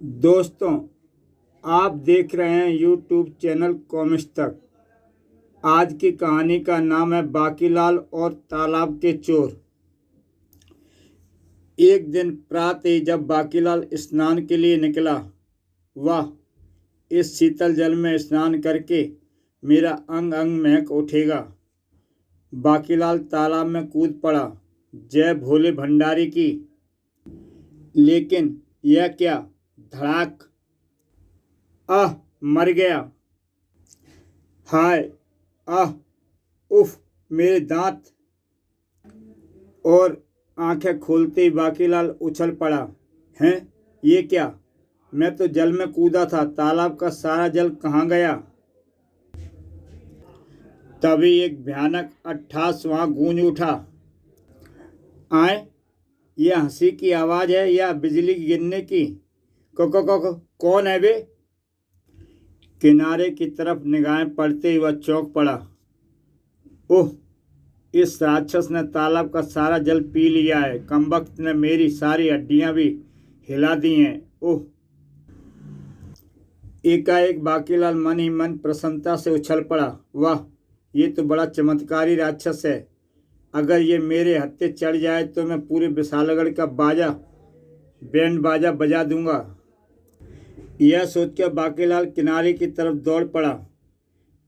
दोस्तों, आप देख रहे हैं यूट्यूब चैनल कॉमिक्स। आज की कहानी का नाम है बाकीलाल और तालाब के चोर। एक दिन प्रातः जब बाकीलाल स्नान के लिए निकला, वाह, इस शीतल जल में स्नान करके मेरा अंग अंग महक उठेगा। बाकीलाल तालाब में कूद पड़ा, जय भोले भंडारी की। लेकिन यह क्या, धड़ाक! आह, मर गया। हाय, आह, उफ, मेरे दांत! और आंखें खोलते ही बाकीलाल उछल पड़ा। हैं, ये क्या? मैं तो जल में कूदा था, तालाब का सारा जल कहाँ गया? तभी एक भयानक अट्टहास वहां गूंज उठा। आए, यह हंसी की आवाज है या बिजली गिरने की? कौन है बे? किनारे की तरफ निगाहें पड़ते ही वह चौंक पड़ा। ओह, इस राक्षस ने तालाब का सारा जल पी लिया है। कमबख्त ने मेरी सारी हड्डियां भी हिला दी हैं। ओह! एकाएक बाकीलाल मन ही मन प्रसन्नता से उछल पड़ा। वाह, ये तो बड़ा चमत्कारी राक्षस है। अगर ये मेरे हत्थे चढ़ जाए तो मैं पूरे विशालगढ़ का बैंड बाजा बजा दूंगा। यह सोचकर बाकीलाल किनारे की तरफ दौड़ पड़ा।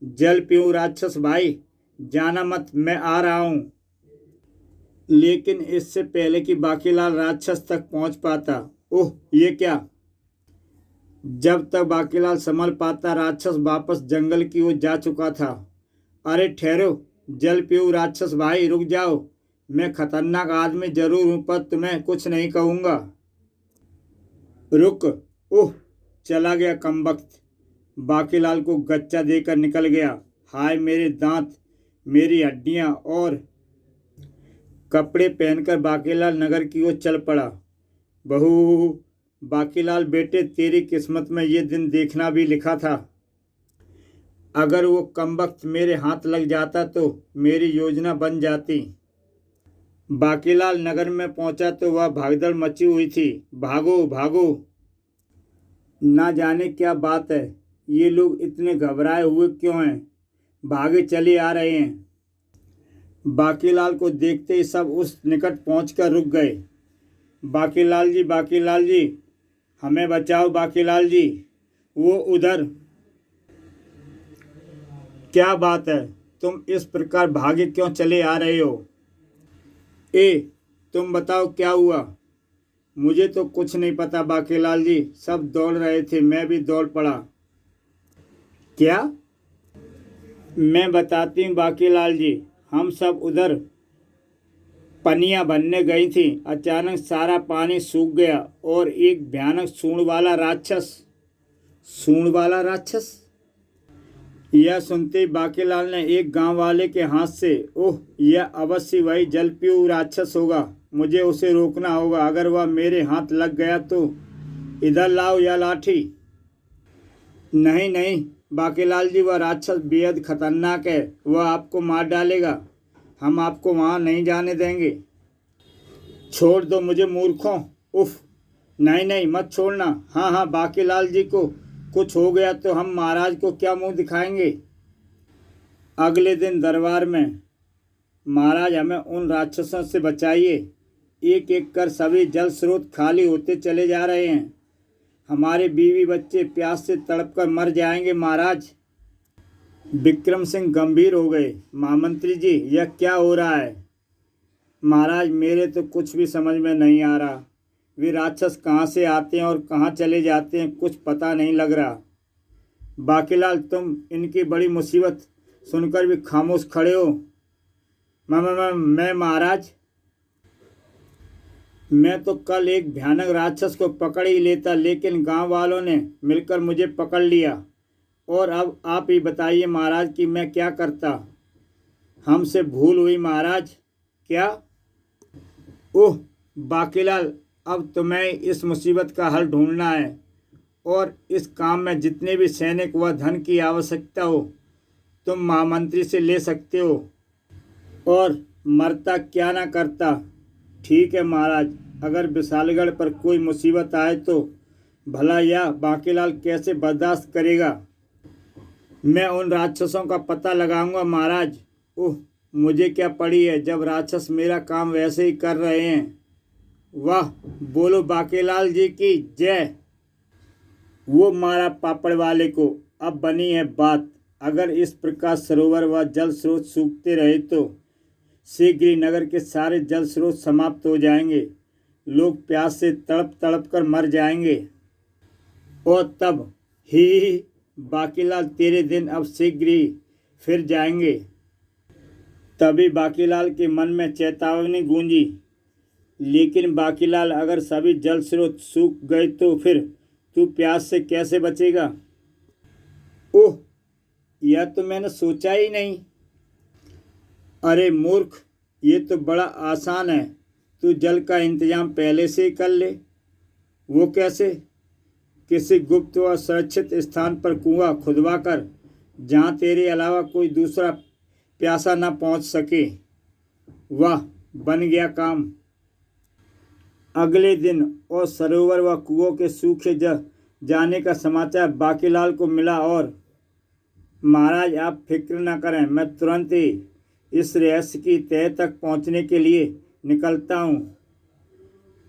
जल पीऊं राक्षस भाई, जाना मत, मैं आ रहा हूं। लेकिन इससे पहले कि बाकीलाल राक्षस तक पहुंच पाता, ओह, ये क्या! जब तक बाकीलाल संभल पाता, राक्षस वापस जंगल की ओर जा चुका था। अरे ठहरो, जल पीऊं राक्षस भाई, रुक जाओ। मैं खतरनाक आदमी जरूर हूं, पर तुम्हें कुछ नहीं कहूंगा। रुक! ओह, चला गया कमबख्त। बाकीलाल को गच्चा देकर निकल गया। हाय मेरे दांत, मेरी हड्डियां! और कपड़े पहनकर बाकीलाल नगर की ओर चल पड़ा। बहू, बाकीलाल बेटे, तेरी किस्मत में ये दिन देखना भी लिखा था। अगर वो कमबख्त मेरे हाथ लग जाता तो मेरी योजना बन जाती। बाकीलाल नगर में पहुंचा तो वह भागदड़ मची हुई थी। भागो भागो! ना जाने क्या बात है, ये लोग इतने घबराए हुए क्यों हैं? भागे चले आ रहे हैं। बाकीलाल को देखते ही सब उस निकट पहुंचकर रुक गए। बाकीलाल जी, हमें बचाओ बाकीलाल जी! वो उधर! क्या बात है, तुम इस प्रकार भागे क्यों चले आ रहे हो? तुम बताओ क्या हुआ? मुझे तो कुछ नहीं पता बाकीलाल जी, सब दौड़ रहे थे, मैं भी दौड़ पड़ा। क्या? मैं बताती हूँ बाकीलाल जी, हम सब उधर पनिया भरने गई थी। अचानक सारा पानी सूख गया और एक भयानक सूंड वाला राक्षस! यह सुनते ही बाकीलाल ने एक गांव वाले के हाथ से, ओह, यह अवश्य वही जलपीऊ राक्षस होगा। मुझे उसे रोकना होगा। अगर वह मेरे हाथ लग गया तो इधर लाओ या लाठी। नहीं नहीं बाकीलाल जी, वह राक्षस बेहद खतरनाक है, वह आपको मार डालेगा। हम आपको वहां नहीं जाने देंगे। छोड़ दो मुझे मूर्खों! उफ! नहीं नहीं, मत छोड़ना। हाँ हाँ, बाकीलाल जी को कुछ हो गया तो हम महाराज को क्या मुंह दिखाएंगे? अगले दिन दरबार में, महाराज हमें उन राक्षसों से बचाइए। एक एक कर सभी जल स्रोत खाली होते चले जा रहे हैं। हमारे बीवी बच्चे प्यास से तड़पकर मर जाएंगे महाराज। विक्रम सिंह गंभीर हो गए। महामंत्री जी, यह क्या हो रहा है? महाराज, मेरे तो कुछ भी समझ में नहीं आ रहा। वे राक्षस कहाँ से आते हैं और कहाँ चले जाते हैं, कुछ पता नहीं लग रहा। बाकीलाल, तुम इनकी बड़ी मुसीबत सुनकर भी खामोश खड़े हो। मैं महाराज, मैं तो कल एक भयानक राक्षस को पकड़ ही लेता, लेकिन गांव वालों ने मिलकर मुझे पकड़ लिया। और अब आप ही बताइए महाराज कि मैं क्या करता? हमसे भूल हुई महाराज। क्या? ओह बाकीलाल, अब तुम्हें इस मुसीबत का हल ढूंढना है, और इस काम में जितने भी सैनिक व धन की आवश्यकता हो तुम महामंत्री से ले सकते हो। और मरता क्या ना करता। ठीक है महाराज, अगर विशालगढ़ पर कोई मुसीबत आए तो भला यह बाकीलाल कैसे बर्दाश्त करेगा। मैं उन राक्षसों का पता लगाऊंगा महाराज। ओह, मुझे क्या पड़ी है जब राक्षस मेरा काम वैसे ही कर रहे हैं। वाह, बोलो बाकीलाल जी की जय। वो मारा पापड़ वाले को। अब बनी है बात। अगर इस प्रकार सरोवर व जल स्रोत सूखते रहे तो शीघ्र ही नगर के सारे जल स्रोत समाप्त हो जाएंगे। लोग प्यास से तड़प तड़प कर मर जाएंगे। और तब ही बाकीलाल तेरे दिन अब शीघ्र ही फिर जाएंगे। तभी बाकीलाल के मन में चेतावनी गूंजी। लेकिन बाकीलाल, अगर सभी जल स्रोत सूख गए तो फिर तू प्यास से कैसे बचेगा। ओह, यह तो मैंने सोचा ही नहीं। अरे मूर्ख, ये तो बड़ा आसान है। तू जल का इंतजाम पहले से ही कर ले। वो कैसे। किसी गुप्त व सुरक्षित स्थान पर कुआं खुदवा कर, जहाँ तेरे अलावा कोई दूसरा प्यासा न पहुँच सके। वाह, बन गया काम। अगले दिन और सरोवर व कुओं के सूखे जाने का समाचार बाकीलाल को मिला। और महाराज, आप फिक्र न करें, मैं तुरंत ही इस रहस्य की तह तक पहुंचने के लिए निकलता हूं।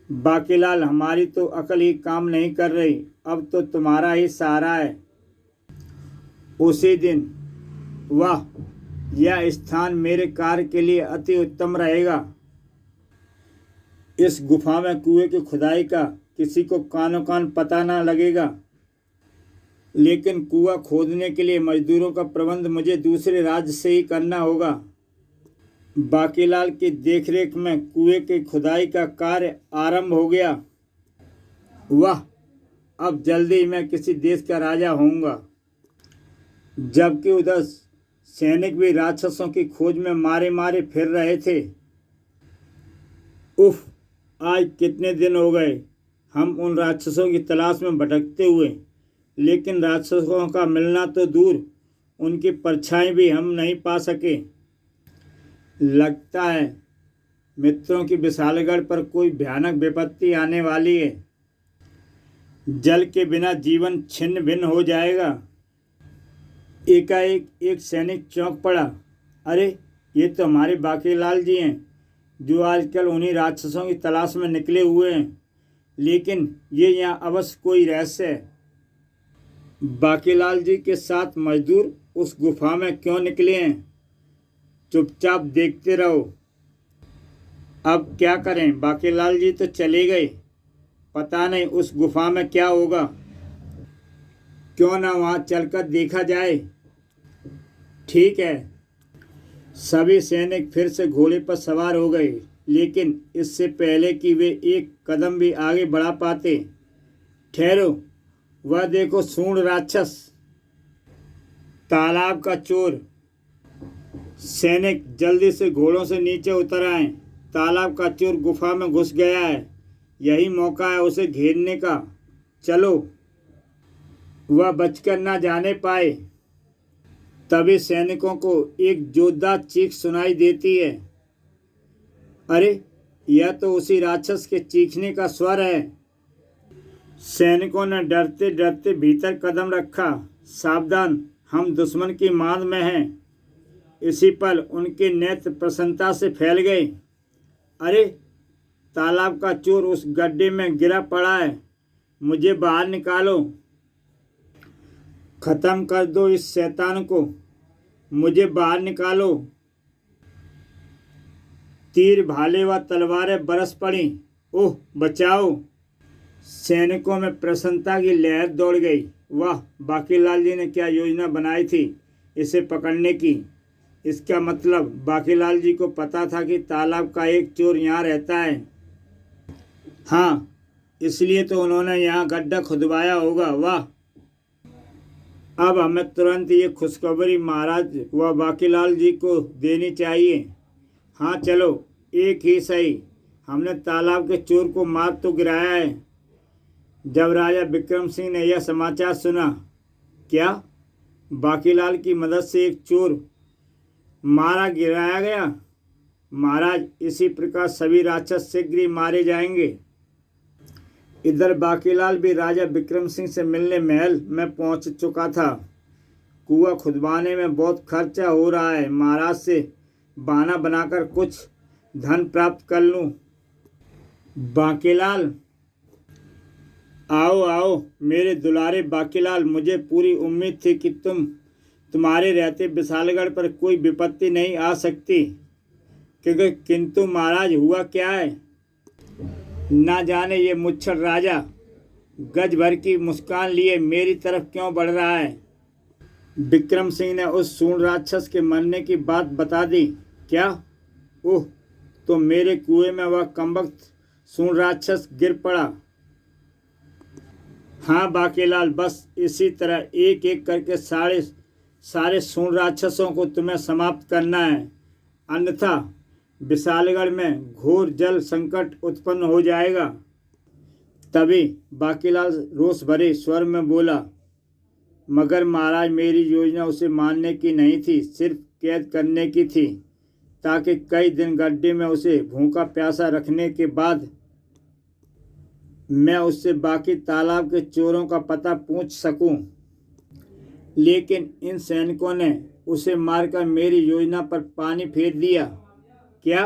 बाकीलाल, हमारी तो अकल ही काम नहीं कर रही, अब तो तुम्हारा ही सहारा है। उसी दिन, वाह, यह स्थान मेरे कार्य के लिए अति उत्तम रहेगा। इस गुफा में कुएं की खुदाई का किसी को कानो कान पता ना लगेगा। लेकिन कुआं खोदने के लिए मजदूरों का प्रबंध मुझे दूसरे राज्य से ही करना होगा। बाकीलाल की देखरेख में कुएं की खुदाई का कार्य आरंभ हो गया। वाह, अब जल्दी ही मैं किसी देश का राजा होऊंगा। जबकि उधर सैनिक भी राक्षसों की खोज में मारे मारे फिर रहे थे। उफ, आज कितने दिन हो गए हम उन राक्षसों की तलाश में भटकते हुए, लेकिन राक्षसों का मिलना तो दूर, उनकी परछाई भी हम नहीं पा सके। लगता है मित्रों की विशालगढ़ पर कोई भयानक विपत्ति आने वाली है। जल के बिना जीवन छिन्न भिन्न हो जाएगा। एकाएक एक सैनिक चौंक पड़ा। अरे, ये तो हमारे बाकीलाल जी हैं, जो आजकल उन्हीं राक्षसों की तलाश में निकले हुए हैं। लेकिन ये यहाँ अवश्य कोई रहस्य है। बाकीलाल जी के साथ मजदूर उस गुफा में क्यों निकले हैं। चुपचाप देखते रहो। अब क्या करें, बाकीलाल जी तो चले गए, पता नहीं उस गुफा में क्या होगा। क्यों ना वहाँ चलकर देखा जाए। ठीक है। सभी सैनिक फिर से घोड़े पर सवार हो गए, लेकिन इससे पहले कि वे एक कदम भी आगे बढ़ा पाते, ठहरो, वह देखो सूंड राक्षस, तालाब का चोर। सैनिक जल्दी से घोड़ों से नीचे उतर आए। तालाब का चोर गुफा में घुस गया है, यही मौका है उसे घेरने का। चलो, वह बचकर ना जाने पाए। तभी सैनिकों को एक जोरदार चीख सुनाई देती है। अरे, यह तो उसी राक्षस के चीखने का स्वर है। सैनिकों ने डरते डरते भीतर कदम रखा। सावधान, हम दुश्मन की मांद में हैं। इसी पल उनके नेत्र प्रसन्नता से फैल गए। अरे, तालाब का चोर उस गड्ढे में गिरा पड़ा है, मुझे बाहर निकालो। खत्म कर दो इस शैतान को, मुझे बाहर निकालो। तीर भाले व तलवारें बरस पड़ी। ओह, बचाओ। सैनिकों में प्रसन्नता की लहर दौड़ गई। वाह, बाकीलाल जी ने क्या योजना बनाई थी इसे पकड़ने की। इसका मतलब बाकीलाल जी को पता था कि तालाब का एक चोर यहाँ रहता है। हाँ, इसलिए तो उन्होंने यहाँ गड्ढा खुदवाया होगा। वाह, अब हमें तुरंत ये खुशखबरी महाराज व बाकीलाल जी को देनी चाहिए। हाँ चलो, एक ही सही, हमने तालाब के चोर को मार तो गिराया है। जब राजा विक्रम सिंह ने यह समाचार सुना, क्या बाकीलाल की मदद से एक चोर मारा गिराया गया। महाराज, इसी प्रकार सभी राक्षस शीघ्र ही मारे जाएंगे। इधर बाकीलाल भी राजा विक्रम सिंह से मिलने महल में पहुंच चुका था। कुआं खुदवाने में बहुत खर्चा हो रहा है, महाराज से बहाना बनाकर कुछ धन प्राप्त कर लूं। बाकीलाल, आओ आओ मेरे दुलारे बाकीलाल, मुझे पूरी उम्मीद थी कि तुम्हारे रहते विशालगढ़ पर कोई विपत्ति नहीं आ सकती, क्योंकि किंतु महाराज हुआ क्या है, ना जाने ये मुच्छर राजा गज भर की मुस्कान लिए मेरी तरफ क्यों बढ़ रहा है। विक्रम सिंह ने उस सूंड राक्षस के मरने की बात बता दी। क्या? ओह, तो मेरे कुएं में वह कमबख्त सूंड राक्षस गिर पड़ा। हाँ बाकीलाल, बस इसी तरह एक एक करके सारे सूंड राक्षसों को तुम्हें समाप्त करना है, अन्यथा विशालगढ़ में घोर जल संकट उत्पन्न हो जाएगा। तभी बाकीलाल रोष भरे स्वर में बोला, मगर महाराज मेरी योजना उसे मारने की नहीं थी, सिर्फ कैद करने की थी, ताकि कई दिन गड्ढे में उसे भूखा प्यासा रखने के बाद मैं उससे बाकी तालाब के चोरों का पता पूछ सकूं। लेकिन इन सैनिकों ने उसे मारकर मेरी योजना पर पानी फेर दिया। क्या?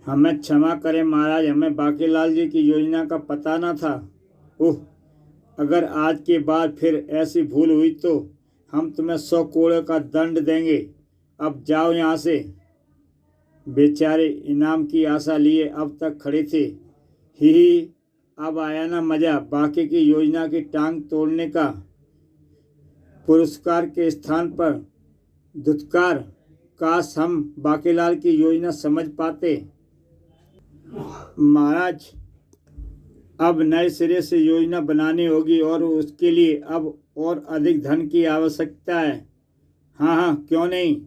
हमें क्षमा करें महाराज, हमें बाकीलाल जी की योजना का पता न था। ओह, अगर आज के बाद फिर ऐसी भूल हुई तो हम तुम्हें 100 कोड़े का दंड देंगे। अब जाओ यहाँ से। बेचारे इनाम की आशा लिए अब तक खड़े थे। ही, अब आया ना मजा बाकी की योजना की टांग तोड़ने का। पुरस्कार के स्थान पर धुतकार। काश हम बाकीलाल की योजना समझ पाते। महाराज, अब नए सिरे से योजना बनानी होगी और उसके लिए अब और अधिक धन की आवश्यकता है। हाँ हाँ, क्यों नहीं।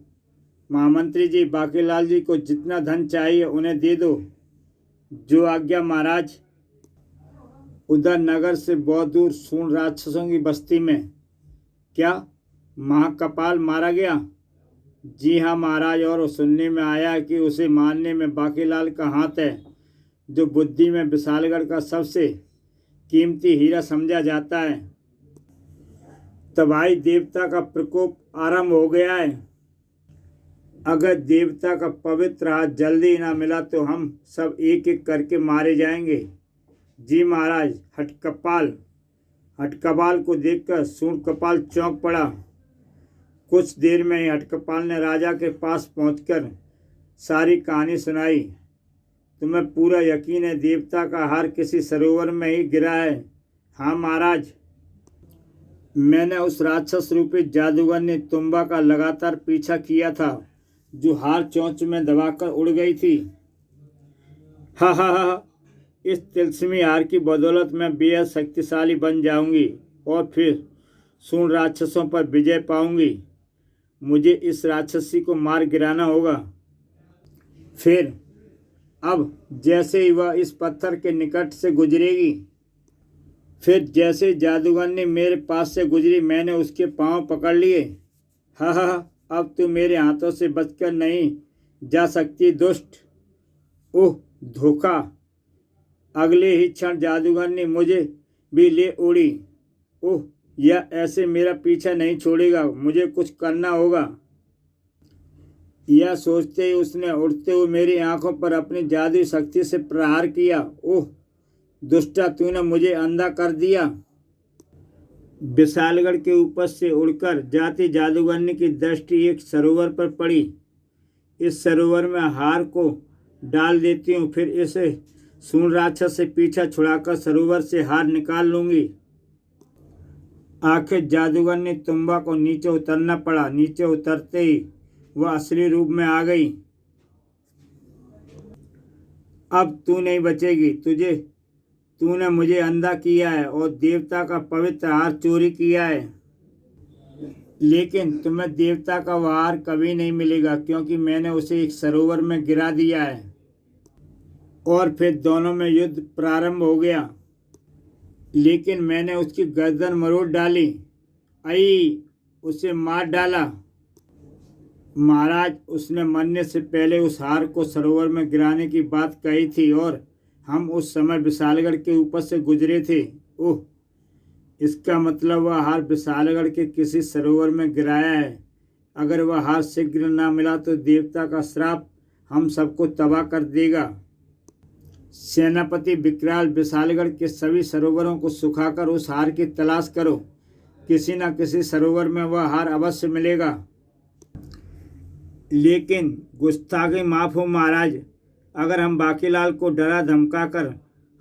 महामंत्री जी, बाकीलाल जी को जितना धन चाहिए उन्हें दे दो। जो आज्ञा महाराज। उधर नगर से बहुत दूर सूंड राक्षसों की बस्ती में। क्या महाकपाल मारा गया? जी हाँ महाराज, और सुनने में आया कि उसे मारने में बाकीलाल का हाथ है, जो बुद्धि में विशालगढ़ का सबसे कीमती हीरा समझा जाता है। तबाही देवता का प्रकोप आरंभ हो गया है। अगर देवता का पवित्र हाथ जल्दी ना मिला तो हम सब एक एक करके मारे जाएंगे। जी महाराज। हटकपाल को देखकर सूंड कपाल चौंक पड़ा। कुछ देर में ही हटकपाल ने राजा के पास पहुंचकर सारी कहानी सुनाई। तुम्हें पूरा यकीन है देवता का हार किसी सरोवर में ही गिरा है? हाँ महाराज, मैंने उस राक्षस रूपी जादूगर ने तुम्बा का लगातार पीछा किया था, जो हार चोंच में दबाकर उड़ गई थी। हा हा हा, इस तिलस्मी हार की बदौलत मैं बेहद शक्तिशाली बन जाऊंगी और फिर सूंड राक्षसों पर विजय पाऊंगी। मुझे इस राक्षसी को मार गिराना होगा। फिर अब जैसे ही वह इस पत्थर के निकट से गुजरेगी, फिर जैसे जादूगर ने मेरे पास से गुजरी, मैंने उसके पांव पकड़ लिए। हा हा, अब तू मेरे हाथों से बचकर नहीं जा सकती दुष्ट। ओह धोखा। अगले ही क्षण जादूगर ने मुझे भी ले उड़ी। ओह, यह ऐसे मेरा पीछा नहीं छोड़ेगा, मुझे कुछ करना होगा। यह सोचते ही उसने उड़ते हुए मेरी आंखों पर अपनी जादुई शक्ति से प्रहार किया। ओह दुष्टा, तूने मुझे अंधा कर दिया। विशालगढ़ के ऊपर से उड़कर जाती जादूगरनी की दृष्टि एक सरोवर पर पड़ी। इस सरोवर में हार को डाल देती हूँ, फिर इसे सूंड राक्षस से पीछा छुड़ाकर सरोवर से हार निकाल लूंगी। आखिर जादूगर ने तुम्बा को नीचे उतरना पड़ा। नीचे उतरते ही वह असली रूप में आ गई। अब तू नहीं बचेगी। तूने मुझे अंधा किया है और देवता का पवित्र हार चोरी किया है, लेकिन तुम्हें देवता का वह हार कभी नहीं मिलेगा, क्योंकि मैंने उसे एक सरोवर में गिरा दिया है। और फिर दोनों में युद्ध प्रारंभ हो गया, लेकिन मैंने उसकी गर्दन मरोड़ डाली। उसे मार डाला। महाराज, उसने मरने से पहले उस हार को सरोवर में गिराने की बात कही थी और हम उस समय विशालगढ़ के ऊपर से गुजरे थे। ओह, इसका मतलब वह हार विशालगढ़ के किसी सरोवर में गिराया है। अगर वह हार शीघ्र न मिला तो देवता का श्राप हम सबको तबाह कर देगा। सेनापति विकराल, विशालगढ़ के सभी सरोवरों को सुखाकर उस हार की तलाश करो। किसी न किसी सरोवर में वह हार अवश्य मिलेगा। लेकिन गुस्ताखी माफ हो महाराज, अगर हम बाकीलाल को डरा धमका कर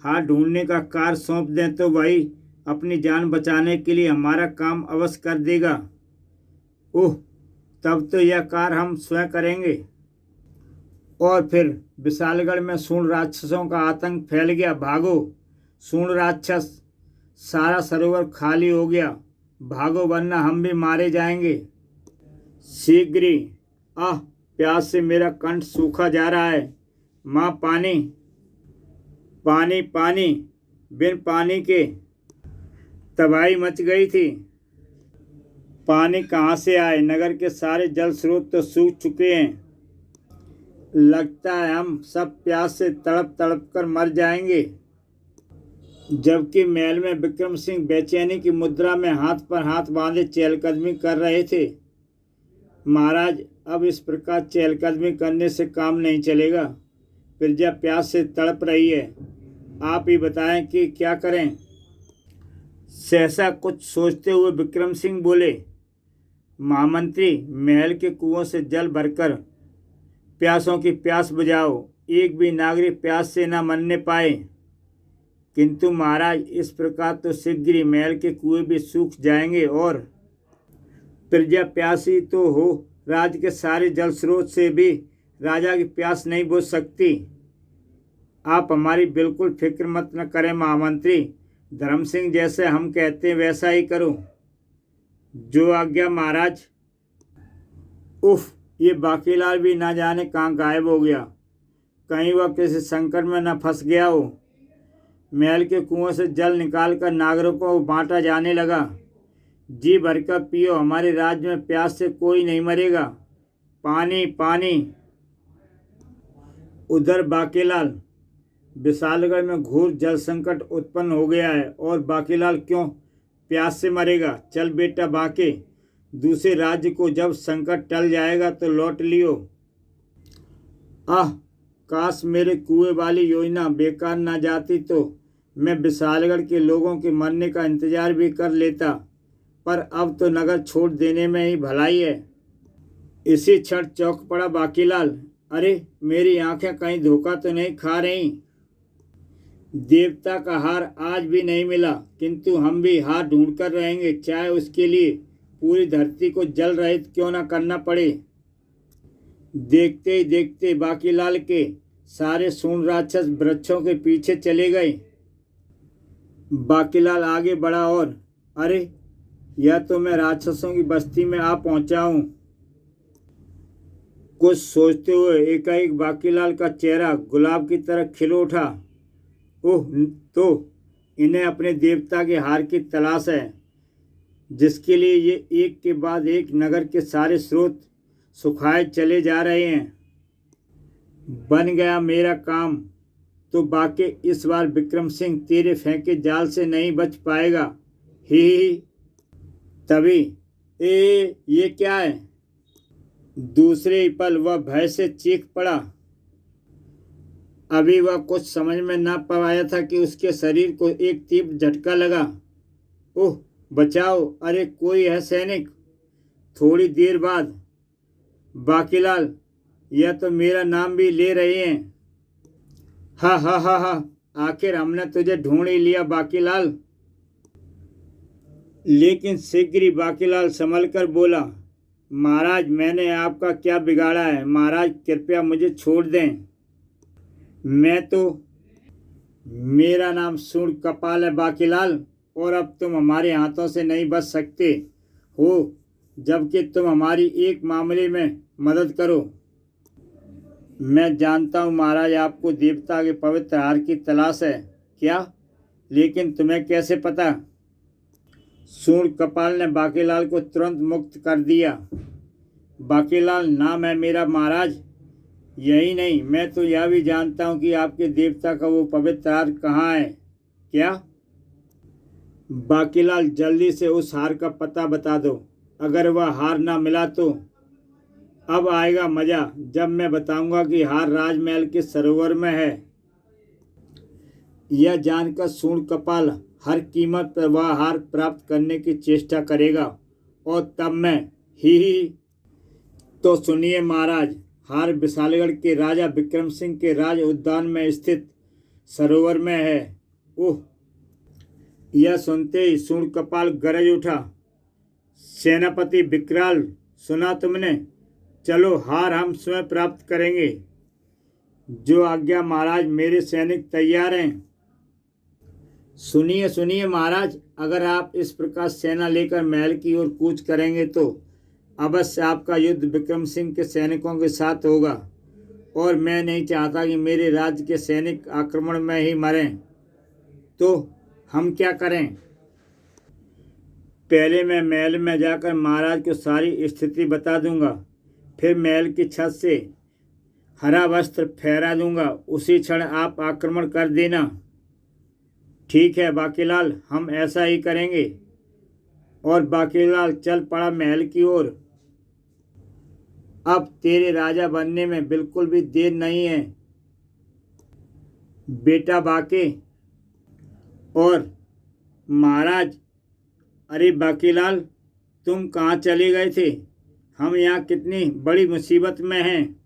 हार ढूंढने का कार्य सौंप दें तो वही अपनी जान बचाने के लिए हमारा काम अवश्य कर देगा। ओह, तब तो यह कार्य हम स्वयं करेंगे। और फिर विशालगढ़ में सूर्ण राक्षसों का आतंक फैल गया। भागो सूर्ण राक्षस, सारा सरोवर खाली हो गया। भागो वरना हम भी मारे जाएंगे। शीघ्र ही। आह, प्यास से मेरा कंठ सूखा जा रहा है। माँ, पानी पानी पानी। बिन पानी के तबाही मच गई थी। पानी कहाँ से आए? नगर के सारे जल स्रोत तो सूख चुके हैं। लगता है हम सब प्यास से तड़प तड़प कर मर जाएंगे। जबकि महल में विक्रम सिंह बेचैनी की मुद्रा में हाथ पर हाथ बांधे चहलकदमी कर रहे थे। महाराज, अब इस प्रकार चहलकदमी करने से काम नहीं चलेगा। प्रजा प्यास से तड़प रही है। आप ही बताएं कि क्या करें। सहसा कुछ सोचते हुए विक्रम सिंह बोले, महामंत्री, महल के कुओं से जल भरकर प्यासों की प्यास बुझाओ। एक भी नागरिक प्यास से न मरने पाए। किंतु महाराज, इस प्रकार तो शीघ्र ही महल के कुएं भी सूख जाएंगे और प्रजा प्यासी तो हो, राज्य के सारे जल स्रोत से भी राजा की प्यास नहीं बुझ सकती। आप हमारी बिल्कुल फिक्र मत न करें महामंत्री। धर्म सिंह जैसे हम कहते हैं वैसा ही करो। जो आज्ञा महाराज। उफ, ये बाकीलाल भी ना जाने कहाँ गायब हो गया। कहीं वह किसी संकट में न फंस गया हो। महल के कुओं से जल निकालकर नागरिकों को बांटा जाने लगा। जी भरकर पियो, हमारे राज्य में प्यास से कोई नहीं मरेगा। पानी पानी। उधर बाकीलाल, विशालगढ़ में घोर जल संकट उत्पन्न हो गया है और बाकीलाल क्यों प्यास से मरेगा? चल बेटा बाके, दूसरे राज्य को जब संकट टल जाएगा तो लौट लियो। आह, काश मेरे कुएं वाली योजना बेकार ना जाती तो मैं विशालगढ़ के लोगों के मरने का इंतजार भी कर लेता। पर अब तो नगर छोड़ देने में ही भलाई है। इसी क्षण चौंक पड़ा बाकीलाल। अरे, मेरी आंखें कहीं धोखा तो नहीं खा रही? देवता का हार आज भी नहीं मिला, किंतु हम भी हार ढूंढ कर रहेंगे, चाहे उसके लिए पूरी धरती को जल रहित क्यों न करना पड़े। देखते ही देखते बाकीलाल के सारे सूर्ण राक्षस वृक्षों के पीछे चले गए। बाकीलाल आगे बढ़ा और अरे, यह तो मैं राक्षसों की बस्ती में आ पहुंचा हूं। कुछ सोचते हुए एकाएक बाकीलाल का चेहरा गुलाब की तरह खिल उठा। ओह, तो इन्हें अपने देवता के हार की तलाश है, जिसके लिए ये एक के बाद एक नगर के सारे स्रोत सुखाए चले जा रहे हैं। बन गया मेरा काम। तो बाकी इस बार विक्रम सिंह तेरे फेंके जाल से नहीं बच पाएगा। ही। तभी ये क्या है? दूसरे ही पल वह भय से चीख पड़ा। अभी वह कुछ समझ में ना पाया था कि उसके शरीर को एक तीव्र झटका लगा। ओह, बचाओ! अरे, कोई है सैनिक। थोड़ी देर बाद, बाकीलाल, यह तो मेरा नाम भी ले रहे हैं। हा हा हा हा, आखिर हमने तुझे ढूंढ ही लिया बाकीलाल। लेकिन शीघ्र ही बाकीलाल संभल कर बोला, महाराज, मैंने आपका क्या बिगाड़ा है? महाराज, कृपया मुझे छोड़ दें। मैं तो, मेरा नाम सूर्ण कपाल है बाकीलाल, और अब तुम हमारे हाथों से नहीं बच सकते हो, जबकि तुम हमारी एक मामले में मदद करो। मैं जानता हूँ महाराज, आपको देवता के पवित्र हार की तलाश है। क्या? लेकिन तुम्हें कैसे पता? सूर्ण कपाल ने बाकीलाल को तुरंत मुक्त कर दिया। बाकीलाल नाम है मेरा महाराज। यही नहीं, मैं तो यह भी जानता हूँ कि आपके देवता का वो पवित्र हार कहाँ है। क्या? बाकीलाल, जल्दी से उस हार का पता बता दो। अगर वह हार ना मिला तो अब आएगा मजा, जब मैं बताऊंगा कि हार राजमहल के सरोवर में है। यह जानकर सूर्ण कपाल हर कीमत पर वह हार प्राप्त करने की चेष्टा करेगा, और तब मैं ही। तो सुनिए महाराज, हार विशालगढ़ के राजा विक्रम सिंह के राज उद्यान में स्थित सरोवर में है। ओह! यह सुनते ही सूर्ण कपाल गरज उठा। सेनापति विकराल, सुना तुमने? चलो, हार हम स्वयं प्राप्त करेंगे। जो आज्ञा महाराज, मेरे सैनिक तैयार हैं। सुनिए सुनिए महाराज, अगर आप इस प्रकार सेना लेकर महल की ओर कूच करेंगे तो अवश्य आपका युद्ध विक्रम सिंह के सैनिकों के साथ होगा, और मैं नहीं चाहता कि मेरे राज्य के सैनिक आक्रमण में ही मरें। तो हम क्या करें? पहले मैं महल में जाकर महाराज को सारी स्थिति बता दूंगा, फिर महल की छत से हरा वस्त्र फहरा दूंगा। उसी क्षण आप आक्रमण कर देना। ठीक है बाकीलाल, हम ऐसा ही करेंगे। और बाकीलाल चल पड़ा महल की ओर। अब तेरे राजा बनने में बिल्कुल भी देर नहीं है बेटा बाके। और महाराज, अरे बाकीलाल, तुम कहाँ चले गए थे? हम यहाँ कितनी बड़ी मुसीबत में हैं।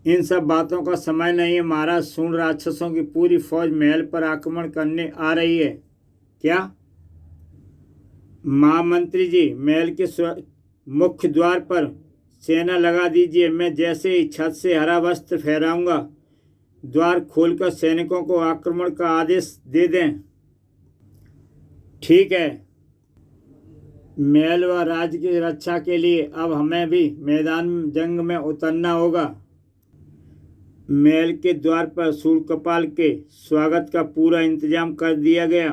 इन सब बातों का समय नहीं है महाराज। सूर्ण राक्षसों की पूरी फौज महल पर आक्रमण करने आ रही है। क्या? महामंत्री जी, महल के मुख्य द्वार पर सेना लगा दीजिए। मैं जैसे ही छत से हरा वस्त्र फहराऊंगा, द्वार खोलकर सैनिकों को आक्रमण का आदेश दे दें। ठीक है। महल व राज्य की रक्षा के लिए अब हमें भी मैदान जंग में उतरना होगा। महल के द्वार पर सूर्यकपाल के स्वागत का पूरा इंतजाम कर दिया गया।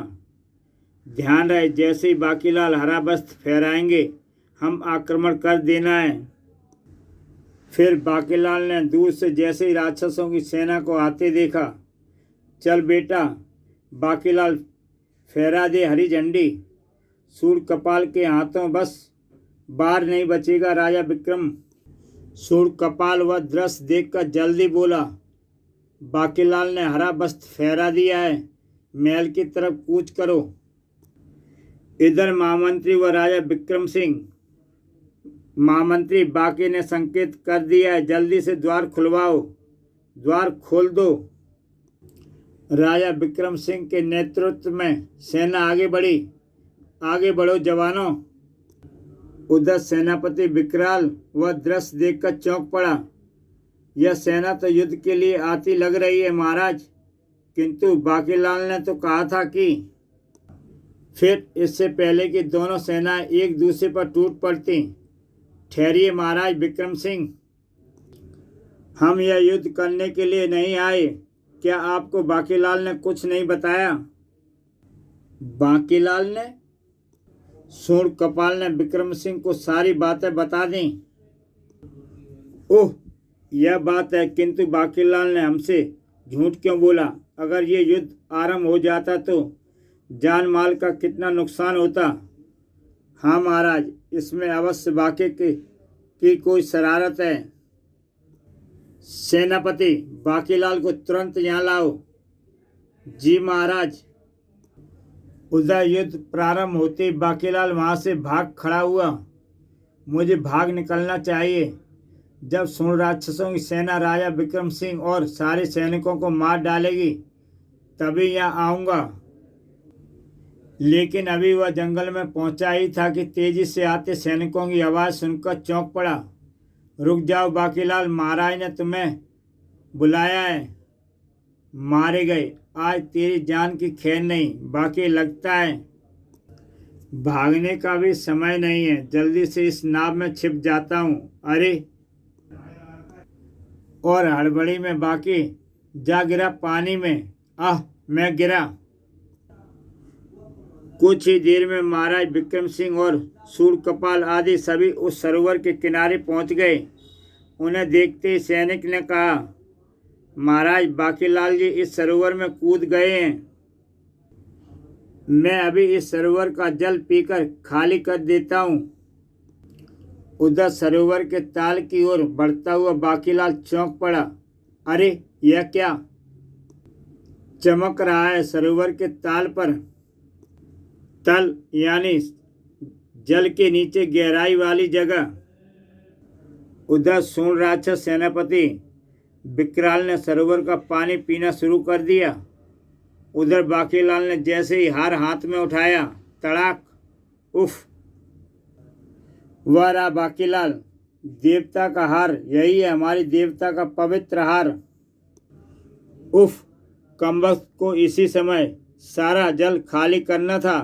ध्यान रहे, जैसे ही बाकीलाल हरा वस्त्र फहराएंगे, हम आक्रमण कर देना है। फिर बाकीलाल ने दूर से जैसे ही राक्षसों की सेना को आते देखा, चल बेटा बाकीलाल, फहरा दे हरी झंडी। सूर्यकपाल के हाथों बस बार नहीं बचेगा राजा विक्रम। सूर्यकपाल वह दृश्य देखकर जल्दी बोला, बाकीलाल ने हरा वस्त्र फहरा दिया है, महल की तरफ कूच करो। इधर महामंत्री व राजा विक्रम सिंह। महामंत्री, बाकी ने संकेत कर दिया है, जल्दी से द्वार खुलवाओ। द्वार खोल दो। राजा विक्रम सिंह के नेतृत्व में सेना आगे बढ़ी। आगे बढ़ो जवानों। उधर सेनापति विकराल वह दृश्य देखकर चौंक पड़ा। यह सेना तो युद्ध के लिए आती लग रही है महाराज, किंतु बाकीलाल ने तो कहा था कि। फिर इससे पहले कि दोनों सेनाएं एक दूसरे पर टूट पड़ती। ठहरिए महाराज विक्रम सिंह, हम यह युद्ध करने के लिए नहीं आए। क्या आपको बाकीलाल ने कुछ नहीं बताया? बाकीलाल ने? सूर्यकपाल ने विक्रम सिंह को सारी बातें बता दी। ओह, यह बात है, किंतु बाकीलाल ने हमसे झूठ क्यों बोला? अगर ये युद्ध आरंभ हो जाता तो जान माल का कितना नुकसान होता। हाँ महाराज, इसमें अवश्य बाकी की कोई शरारत है। सेनापति, बाकीलाल को तुरंत यहाँ लाओ। जी महाराज। उधर युद्ध प्रारंभ होते ही बाकीलाल वहां से भाग खड़ा हुआ। मुझे भाग निकलना चाहिए। जब सूर्ण राक्षसों की सेना राजा विक्रम सिंह और सारे सैनिकों को मार डालेगी, तभी यहाँ आऊँगा। लेकिन अभी वह जंगल में पहुंचा ही था कि तेजी से आते सैनिकों की आवाज़ सुनकर चौंक पड़ा। रुक जाओ बाकीलाल, महाराज ने तुम्हें बुलाया है। मारे गए, आज तेरी जान की खैर नहीं। बाकी लगता है भागने का भी समय नहीं है। जल्दी से इस नाव में छिप जाता हूँ। अरे! और हड़बड़ी में बाकी जा गिरा पानी में। आह! मैं गिरा। कुछ ही देर में महाराज विक्रम सिंह और सूर्यकपाल आदि सभी उस सरोवर के किनारे पहुंच गए। उन्हें देखते ही सैनिक ने कहा, महाराज बाकीलाल जी इस सरोवर में कूद गए हैं। मैं अभी इस सरोवर का जल पीकर खाली कर देता हूँ। उधर सरोवर के ताल की ओर बढ़ता हुआ बाकीलाल चौंक पड़ा। अरे यह क्या चमक रहा है? सरोवर के ताल पर तल यानी जल के नीचे गहराई वाली जगह। उधर सूर्ण राक्षस सेनापति विकराल ने सरोवर का पानी पीना शुरू कर दिया। उधर बाकीलाल ने जैसे ही हार हाथ में उठाया, तड़ाक, उफ! वह रहा बाकीलाल, देवता का हार। यही है हमारी देवता का पवित्र हार। उफ! कमबख्त को इसी समय सारा जल खाली करना था।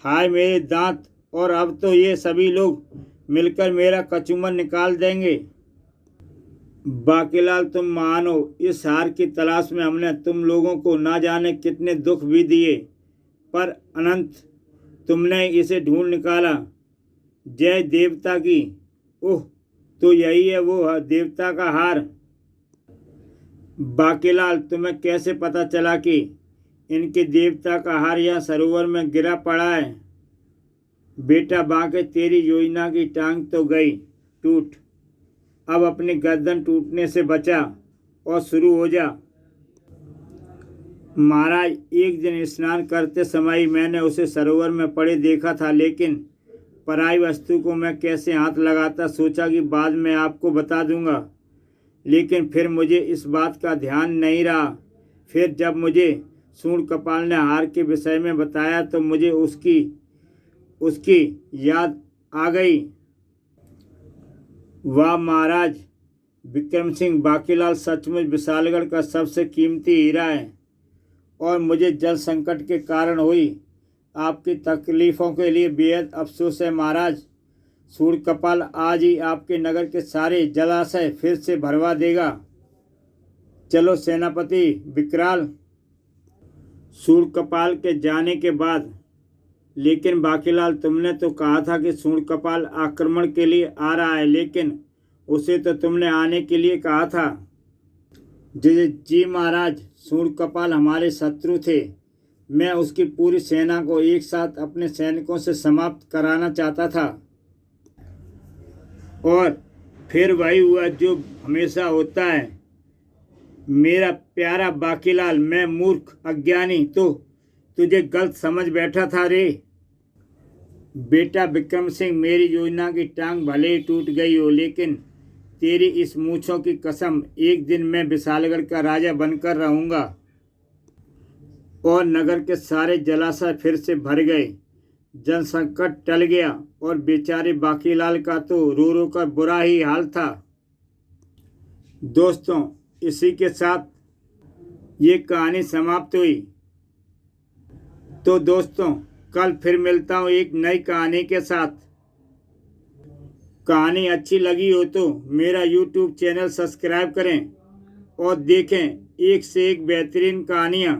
हाय मेरे दांत! और अब तो ये सभी लोग मिलकर मेरा कचूमर निकाल देंगे। बाकीलाल तुम महान हो। इस हार की तलाश में हमने तुम लोगों को ना जाने कितने दुख भी दिए, पर अनंत तुमने इसे ढूंढ निकाला। जय देवता की। ओह, तो यही है वो देवता का हार। बाकीलाल तुम्हें कैसे पता चला कि इनके देवता का हार यहाँ सरोवर में गिरा पड़ा है? बेटा बांके, तेरी योजना की टांग तो गई टूट। अब अपनी गर्दन टूटने से बचा और शुरू हो जा। महाराज एक दिन स्नान करते समय मैंने उसे सरोवर में पड़े देखा था, लेकिन पराई वस्तु को मैं कैसे हाथ लगाता सोचा कि बाद में आपको बता दूंगा, लेकिन फिर मुझे इस बात का ध्यान नहीं रहा। फिर जब मुझे सूर्ण कपाल ने हार के विषय में बताया तो मुझे उसकी याद आ गई। वाह महाराज विक्रम सिंह, बाकीलाल सचमुच विशालगढ़ का सबसे कीमती हीरा है और मुझे जल संकट के कारण हुई आपकी तकलीफ़ों के लिए बेहद अफसोस है महाराज। सूर्ण कपाल आज ही आपके नगर के सारे जलाशय फिर से भरवा देगा। चलो सेनापति विकराल। सूर्ण कपाल के जाने के बाद, लेकिन बाकीलाल तुमने तो कहा था कि सूर्ण कपाल आक्रमण के लिए आ रहा है, लेकिन उसे तो तुमने आने के लिए कहा था। जी महाराज, सूर्ण कपाल हमारे शत्रु थे। मैं उसकी पूरी सेना को एक साथ अपने सैनिकों से समाप्त कराना चाहता था, और फिर वही हुआ जो हमेशा होता है। मेरा प्यारा बाकीलाल, मैं मूर्ख अज्ञानी तो तुझे गलत समझ बैठा था रे। बेटा विक्रम सिंह, मेरी योजना की टांग भले ही टूट गई हो, लेकिन तेरी इस मूंछों की कसम, एक दिन मैं विशालगढ़ का राजा बनकर रहूंगा। और नगर के सारे जलाशय फिर से भर गए, जन संकट टल गया और बेचारे बाकीलाल का तो रो रो कर बुरा ही हाल था। दोस्तों, इसी के साथ ये कहानी समाप्त हुई। तो दोस्तों, कल फिर मिलता हूँ एक नई कहानी के साथ। कहानी अच्छी लगी हो तो मेरा YouTube चैनल सब्सक्राइब करें और देखें एक से एक बेहतरीन कहानियाँ।